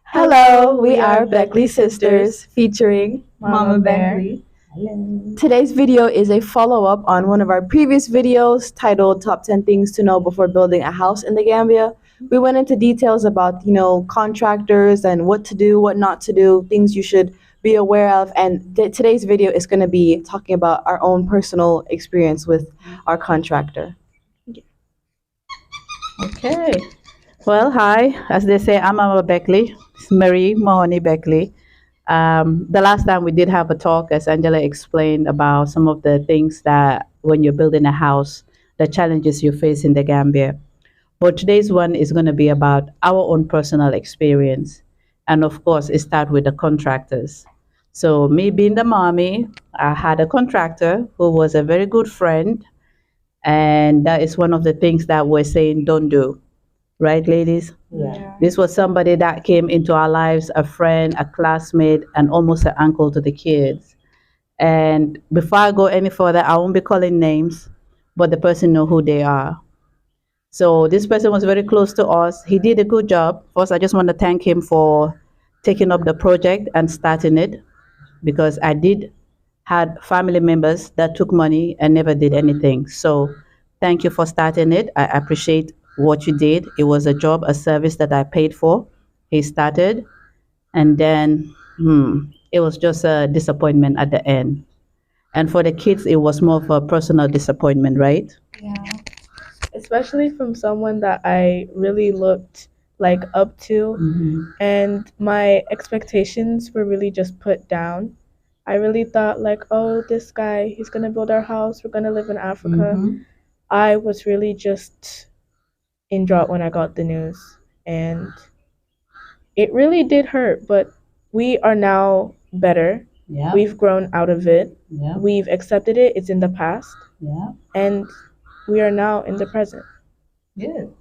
Hello, we are beckl3ysisters featuring Mama Bear. Today's video is a follow-up on one of our previous videos titled Top 10 Things to Know Before Building a House in the Gambia. We went into details about, contractors and what to do, what not to do, things you should be aware of. And today's video is going to be talking about our own personal experience with our contractor. Okay. Well, hi. As they say, I'm Mama Beckley. It's Marie Mahoney Beckley. The last time we did have a talk, as Angela explained, about some of the things that when you're building a house, the challenges you face in the Gambia. But today's one is going to be about our own personal experience. And of course, it starts with the contractors. So, me being the mommy, I had a contractor who was a very good friend. And that is one of the things that we're saying don't do. Right, ladies? Yeah. This was somebody that came into our lives, a friend, a classmate, and almost an uncle to the kids. And before I go any further, I won't be calling names, but the person know who they are. So this person was very close to us. He did a good job. First, I just want to thank him for taking up the project and starting it, because I did had family members that took money and never did anything. So thank you for starting it. I appreciate what you did. It was a job, a service that I paid for. He started, and then it was just a disappointment at the end. And for the kids, it was more of a personal disappointment, right? Yeah. Especially from someone that I really looked like up to, and my expectations were really just put down. I really thought like, oh, this guy, he's gonna build our house. We're gonna live in Africa. I was really just in drought when I got the news, and it really did hurt. But we are now better. Yeah. We've grown out of it. Yeah. We've accepted it. It's in the past, Yeah. and we are now in the present. Good.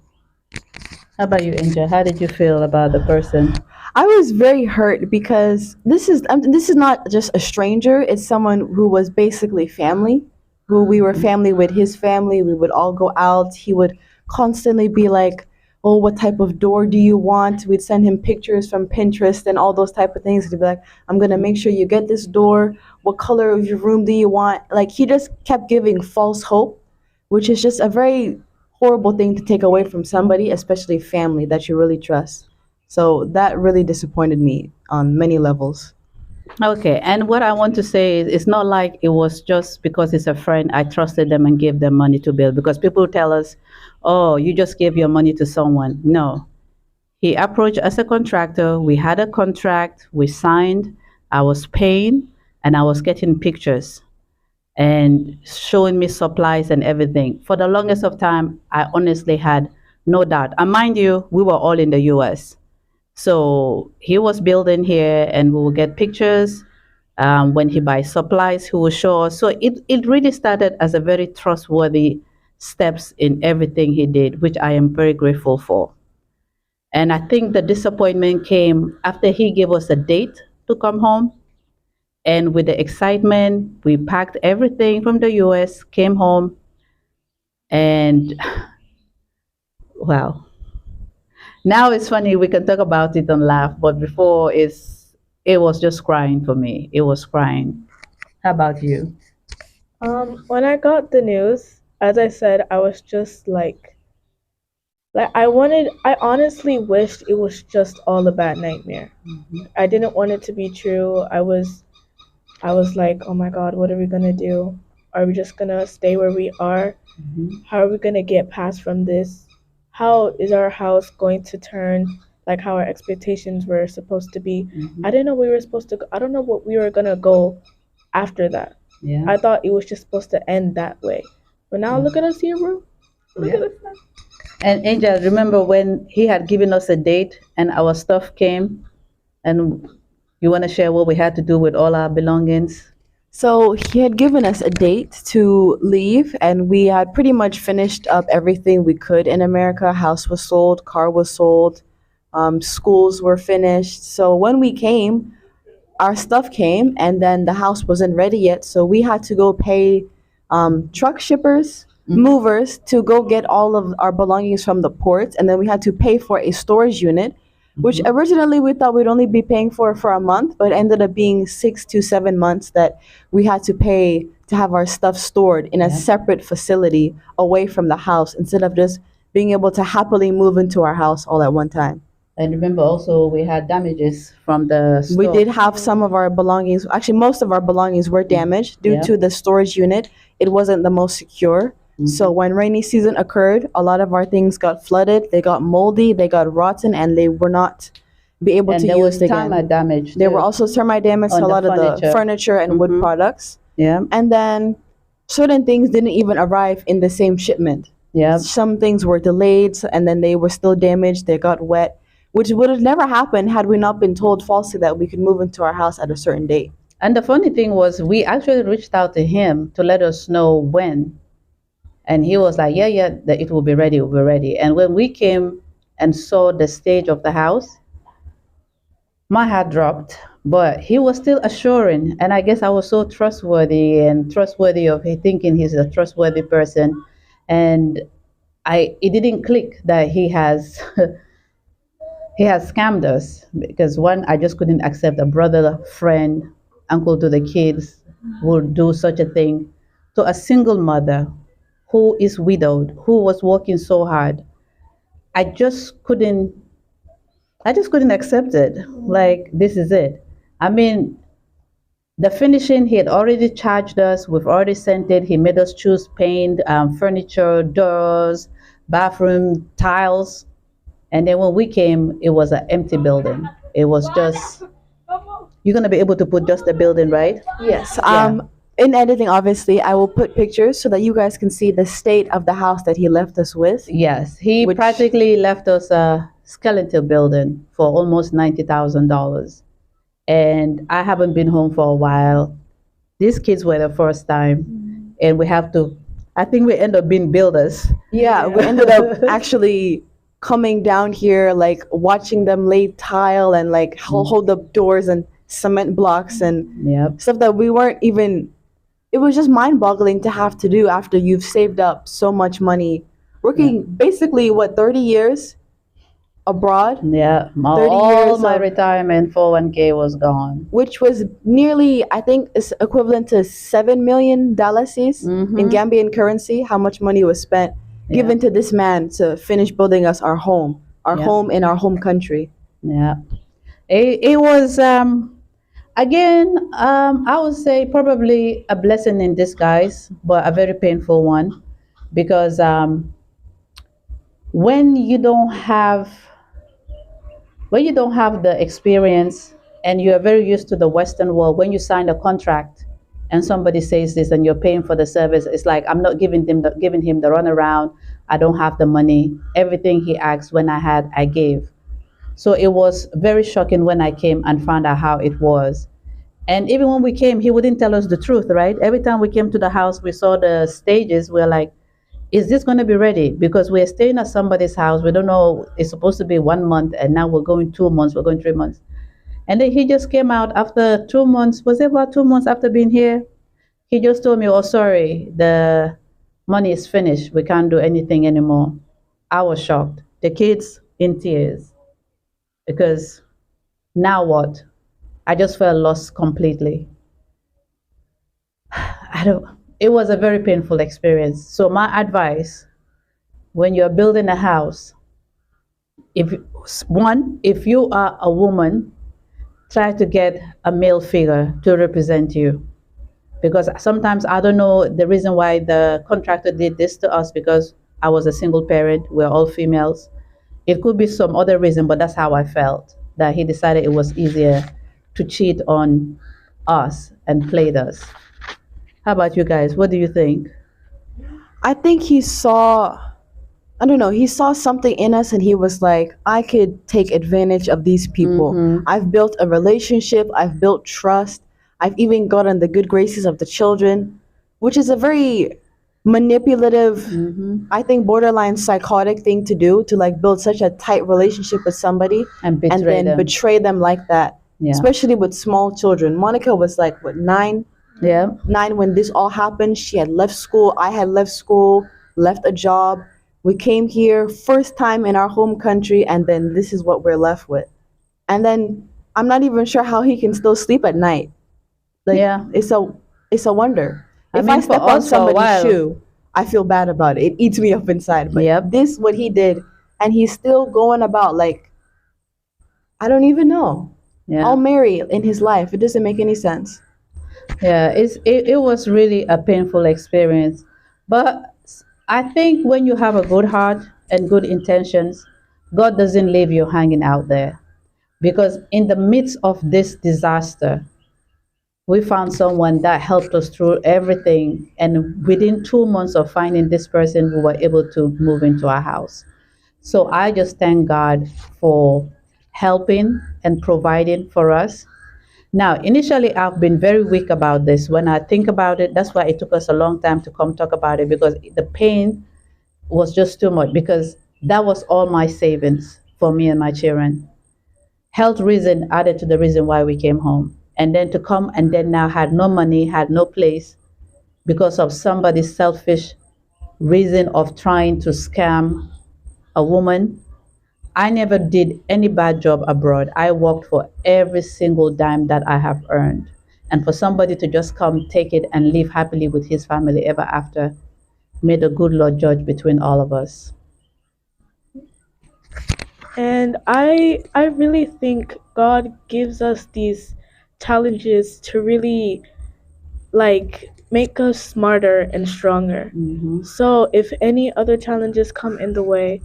How about you, Angel? How did you feel about the person? I was very hurt because this is not just a stranger. It's someone who was basically family, who we were family with his family. We would all go out. He would constantly be like, "Oh, what type of door do you want?" We'd send him pictures from Pinterest and all those type of things. He'd be like, "I'm gonna make sure you get this door. What color of your room do you want?" Like he just kept giving false hope, which is just a very horrible thing to take away from somebody, especially family that you really trust. So that really disappointed me on many levels. Okay, and what I want to say is it's not like it was just because it's a friend, I trusted them and gave them money to build. Because people tell us, oh, you just gave your money to someone. No. He approached as a contractor. We had a contract, we signed, I was paying, and I was getting pictures and showing me supplies and everything. For the longest of time, I honestly had no doubt. And mind you, we were all in the US. So he was building here, and we will get pictures. When he buys supplies, he will show us. So it really started as a very trustworthy steps in everything he did, which I am very grateful for. And I think the disappointment came after he gave us a date to come home. And with the excitement, we packed everything from the US, came home, and wow. Now it's funny, we can talk about it and laugh, but before it was just crying for me. It was crying. How about you? When I got the news, as I said, I was just like I honestly wished it was just all a bad nightmare. I didn't want it to be true. I was like, oh my God, what are we gonna do? Are we just gonna stay where we are? How are we gonna get past from this? How is our house going to turn like how our expectations were supposed to be? I didn't know we were supposed to go, I don't know what we were gonna go after that. Yeah. I thought it was just supposed to end that way. But now look at us here, bro. Look at us now. And Angel, remember when he had given us a date and our stuff came, and you want to share what we had to do with all our belongings? So he had given us a date to leave, and we had pretty much finished up everything we could in America. House was sold, car was sold, schools were finished. So when we came, our stuff came, and then the house wasn't ready yet. So we had to go pay truck shippers, movers to go get all of our belongings from the port, and then we had to pay for a storage unit, which originally we thought we'd only be paying for a month, but ended up being 6 to 7 months that we had to pay to have our stuff stored in a Yeah. separate facility away from the house instead of just being able to happily move into our house all at one time. And remember also we had damages from the We store. did have some of our belongings, actually, most of our belongings were damaged due Yeah. to the storage unit. It wasn't the most secure. So when rainy season occurred, a lot of our things got flooded, they got moldy, they got rotten, and they were not be able And to there was use again. termite damage There were too also termite damage to on a the lot of the furniture. furniture and wood products. Yeah. And then certain things didn't even arrive in the same shipment. Yeah. Some things were delayed and then they were still damaged, they got wet, which would have never happened had we not been told falsely that we could move into our house at a certain date. And the funny thing was we actually reached out to him to let us know when. And he was like, yeah, yeah, that it will be ready, it will be ready. And when we came and saw the stage of the house, my heart dropped. But he was still assuring. And I guess I was so trustworthy and trustworthy of him thinking he's a trustworthy person. And it didn't click that he has he has scammed us because one, I just couldn't accept a brother, friend, uncle to the kids would do such a thing to a single mother who is widowed, who was working so hard. I just couldn't I just couldn't accept it. Like this is it. I mean, the finishing he had already charged us. We've already sent it. He made us choose paint, furniture, doors, bathroom tiles. And then when we came, it was an empty building. It was just, you're going to be able to put just the building, right? Yes. Yeah. In editing, obviously, I will put pictures so that you guys can see the state of the house that he left us with. Yes. He Which- practically left us a skeleton building for almost $90,000. And I haven't been home for a while. These kids were the first time. And we have to, I think we end up being builders. Yeah, we ended up actually coming down here, like watching them lay tile and like hold up doors and cement blocks and Yep. stuff that we weren't even. It was just mind-boggling to have to do after you've saved up so much money, working basically what 30 years abroad, Yeah. 30 All years my of- retirement 401k was gone. which was nearly, I think, is equivalent to $7 million in Gambian currency. How much money was spent given to this man to finish building us our home in our home country. Yeah. It was again, I would say probably a blessing in disguise, but a very painful one because when you don't have when you don't have the experience and you are very used to the Western world, when you sign a contract and somebody says this and you're paying for the service, it's like I'm not giving him the runaround. I don't have the money. Everything he asked when I gave. So it was very shocking when I came and found out how it was. And even when we came, he wouldn't tell us the truth, right? Every time we came to the house, we saw the stages. We're like, is this going to be ready? Because we're staying at somebody's house. We don't know. It's supposed to be 1 month, and now we're going 2 months. We're going 3 months. And then he just came out after 2 months. Was it about 2 months after being here? He just told me, oh, sorry, the money is finished. We can't do anything anymore. I was shocked. The kids in tears. Because now what? I just felt lost completely. It was a very painful experience. So my advice, when you're building a house, if you are a woman, try to get a male figure to represent you. Because sometimes I don't know the reason why the contractor did this to us because I was a single parent, we're all females. It could be some other reason, but that's how I felt, that he decided it was easier to cheat on us and played us. How about you guys? What do you think? I think he saw, I don't know, he saw something in us and he was like, I could take advantage of these people. I've built a relationship, I've built trust, I've even gotten the good graces of the children, which is a very manipulative, I think borderline psychotic thing to do, to like build such a tight relationship with somebody And betray then them. betray them like that. Yeah. Especially with small children. Monica was like, what, 9? Yeah. 9 when this all happened. She had left school. I had left school, left a job. We came here first time in our home country, and then this is what we're left with. And then I'm not even sure how he can still sleep at night. Like Yeah. it's a wonder. I If I mean, for step on us, for a somebody's while. shoe, I feel bad about it. It eats me up inside. But Yep. this what he did, and he's still going about like I don't even know. All Yeah. Mary in his life. It doesn't make any sense. Yeah, it was really a painful experience. But I think when you have a good heart and good intentions, God doesn't leave you hanging out there. Because in the midst of this disaster, we found someone that helped us through everything. And within 2 months of finding this person, we were able to move into our house. So I just thank God for helping and providing for us. Now, initially, I've been very weak about this. When I think about it, that's why it took us a long time to come talk about it because the pain was just too much because that was all my savings for me and my children. Health reason added to the reason why we came home. And then to come and then now had no money, had no place because of somebody's selfish reason of trying to scam a woman. I never did any bad job abroad. I worked for every single dime that I have earned. And for somebody to just come, take it, and live happily with his family ever after made a good Lord judge between all of us. And I really think God gives us these challenges to really like make us smarter and stronger. Hmm. So if any other challenges come in the way,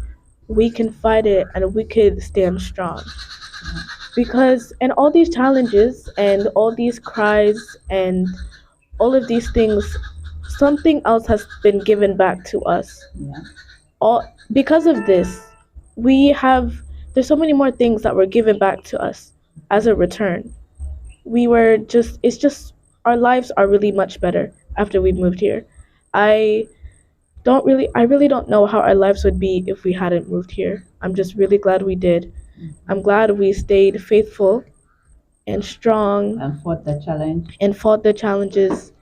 we can fight it and we could stand strong. Because and all these challenges and all these cries and all of these things, something else has been given back to us. Yeah. All because of this, we have there's so many more things that were given back to us as a return. We were just it's just our lives are really much better after we moved here. I I really don't know how our lives would be if we hadn't moved here. I'm just really glad we did. I'm glad we stayed faithful and strong And fought the challenge and fought the challenges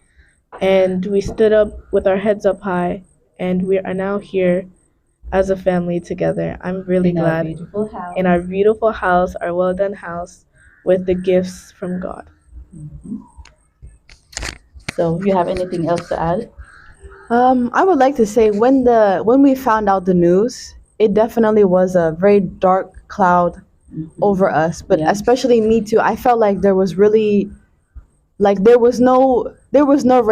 and we stood up with our heads up high and we are now here as a family together. I'm really in our glad beautiful in house. our beautiful house, our well done house with the gifts from God. So, you have anything else to add? I would like to say when we found out the news, it definitely was a very dark cloud over us. But Yeah. especially me too. I felt like there was really like there was no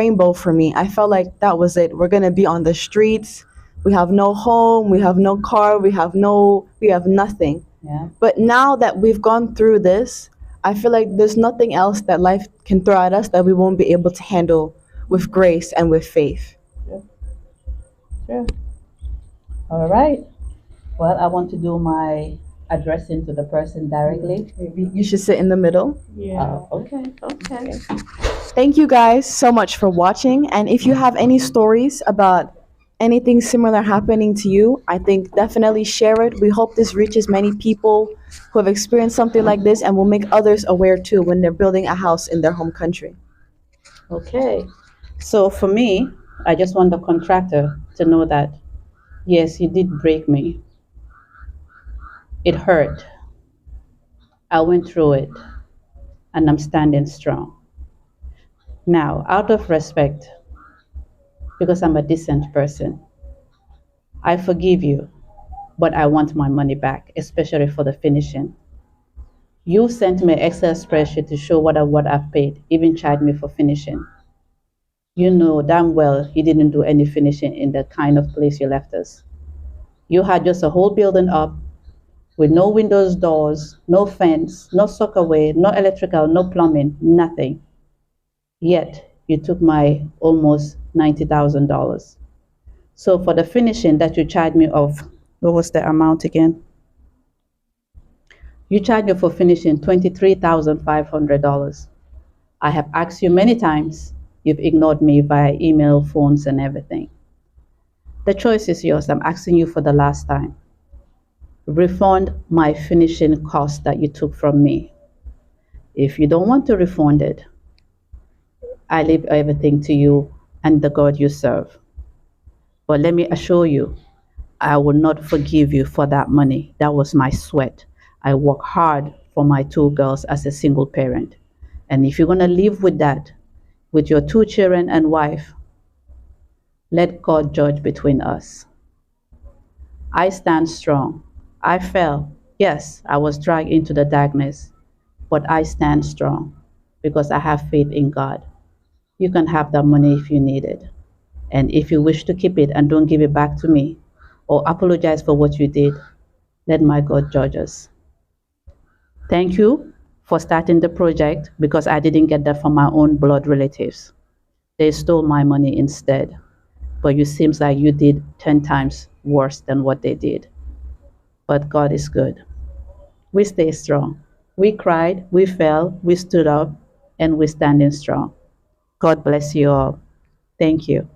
rainbow for me. I felt like that was it. We're gonna be on the streets. We have no home. We have no car. We have nothing. Yeah. But now that we've gone through this, I feel like there's nothing else that life can throw at us that we won't be able to handle with grace and with faith. Sure. Sure. All right. Well, I want to do my addressing to the person directly. Maybe you should sit in the middle. Yeah. Okay. Okay. Thank you guys so much for watching. And if you have any stories about anything similar happening to you, I think definitely share it. We hope this reaches many people who have experienced something like this and will make others aware too when they're building a house in their home country. Okay. So for me, I just want the contractor to know that yes, you did break me. It hurt. I went through it and I'm standing strong. Now, out of respect, because I'm a decent person, I forgive you, but I want my money back, especially for the finishing. You sent me an Excel spreadsheet to show what I've paid, even charged me for finishing. You know damn well you didn't do any finishing in the kind of place you left us. You had just a whole building up with no windows, doors, no fence, no sockaway, no electrical, no plumbing, nothing. Yet you took my almost $90,000. So for the finishing that you charged me of, what was the amount again? You charged me for finishing $23,500. I have asked you many times. You've ignored me via email, phones, and everything. The choice is yours. I'm asking you for the last time. Refund my finishing cost that you took from me. If you don't want to refund it, I leave everything to you and the God you serve. But let me assure you, I will not forgive you for that money. That was my sweat. I work hard for my two girls as a single parent. And if you're going to live with that, with your two children and wife, let God judge between us. I stand strong. I fell. Yes, I was dragged into the darkness, but I stand strong because I have faith in God. You can have that money if you need it. And if you wish to keep it and don't give it back to me or apologize for what you did, let my God judge us. Thank you for starting the project because I didn't get that from my own blood relatives. They stole my money instead. But it seems like you did 10 times worse than what they did. But God is good. We stay strong. We cried, we fell, we stood up, and we're standing strong. God bless you all. Thank you.